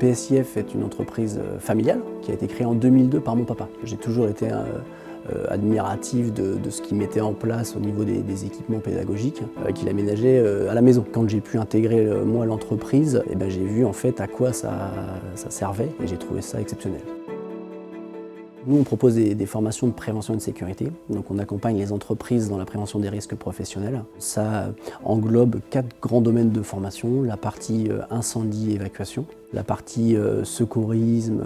PSIF est une entreprise familiale qui a été créée en 2002 par mon papa. J'ai toujours été admiratif de ce qu'il mettait en place au niveau des équipements pédagogiques qu'il aménageait à la maison. Quand j'ai pu intégrer moi l'entreprise, j'ai vu en fait à quoi ça servait et j'ai trouvé ça exceptionnel. Nous, on propose des formations de prévention et de sécurité. Donc, on accompagne les entreprises dans la prévention des risques professionnels. Ça englobe 4 grands domaines de formation. La partie incendie-évacuation, la partie secourisme,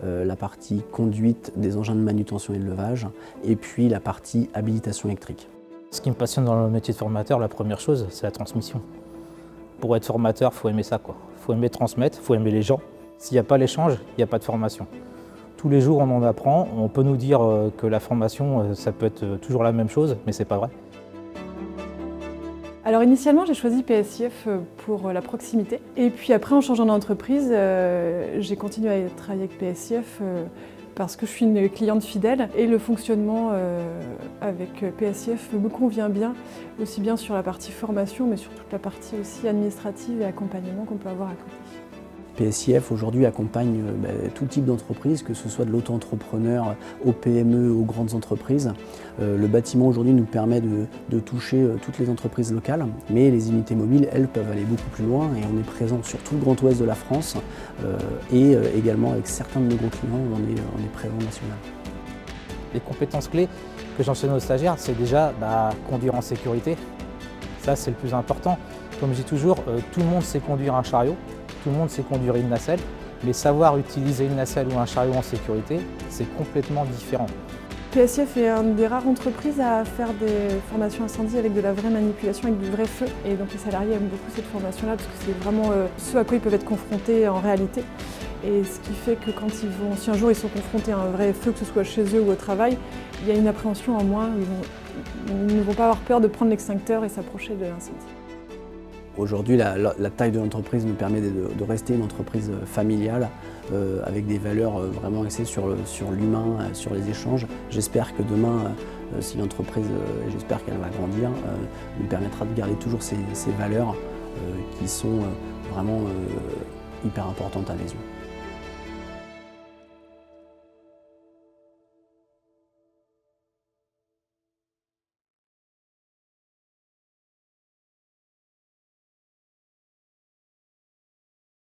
la partie conduite des engins de manutention et de levage, et puis la partie habilitation électrique. Ce qui me passionne dans le métier de formateur, la première chose, c'est la transmission. Pour être formateur, il faut aimer ça, quoi. Faut aimer transmettre, il faut aimer les gens. S'il n'y a pas l'échange, il n'y a pas de formation. Tous les jours, on en apprend. On peut nous dire que la formation, ça peut être toujours la même chose, mais c'est pas vrai. Alors initialement, j'ai choisi PSIF pour la proximité. Et puis après, en changeant d'entreprise, j'ai continué à travailler avec PSIF parce que je suis une cliente fidèle. Et le fonctionnement avec PSIF me convient bien, aussi bien sur la partie formation, mais sur toute la partie aussi administrative et accompagnement qu'on peut avoir à côté. PSIF aujourd'hui accompagne tout type d'entreprise, que ce soit de l'auto-entrepreneur aux PME, aux grandes entreprises. Le bâtiment aujourd'hui nous permet de toucher toutes les entreprises locales, mais les unités mobiles, elles, peuvent aller beaucoup plus loin et on est présent sur tout le Grand Ouest de la France et également avec certains de nos gros clients, on est présent national. Les compétences clés que j'enseigne aux stagiaires, c'est déjà conduire en sécurité. Ça, c'est le plus important. Comme je dis toujours, tout le monde sait conduire un chariot. Tout le monde sait conduire une nacelle, mais savoir utiliser une nacelle ou un chariot en sécurité, c'est complètement différent. PSIF est une des rares entreprises à faire des formations incendie avec de la vraie manipulation, avec du vrai feu. Et donc les salariés aiment beaucoup cette formation-là parce que c'est vraiment ce à quoi ils peuvent être confrontés en réalité. Et ce qui fait que si un jour ils sont confrontés à un vrai feu, que ce soit chez eux ou au travail, il y a une appréhension en moins, ils ne vont pas avoir peur de prendre l'extincteur et s'approcher de l'incendie. Aujourd'hui, la taille de l'entreprise nous permet de rester une entreprise familiale avec des valeurs vraiment axées sur l'humain, sur les échanges. J'espère que demain, si l'entreprise, j'espère qu'elle va grandir, nous permettra de garder toujours ces valeurs qui sont vraiment hyper importantes à mes yeux.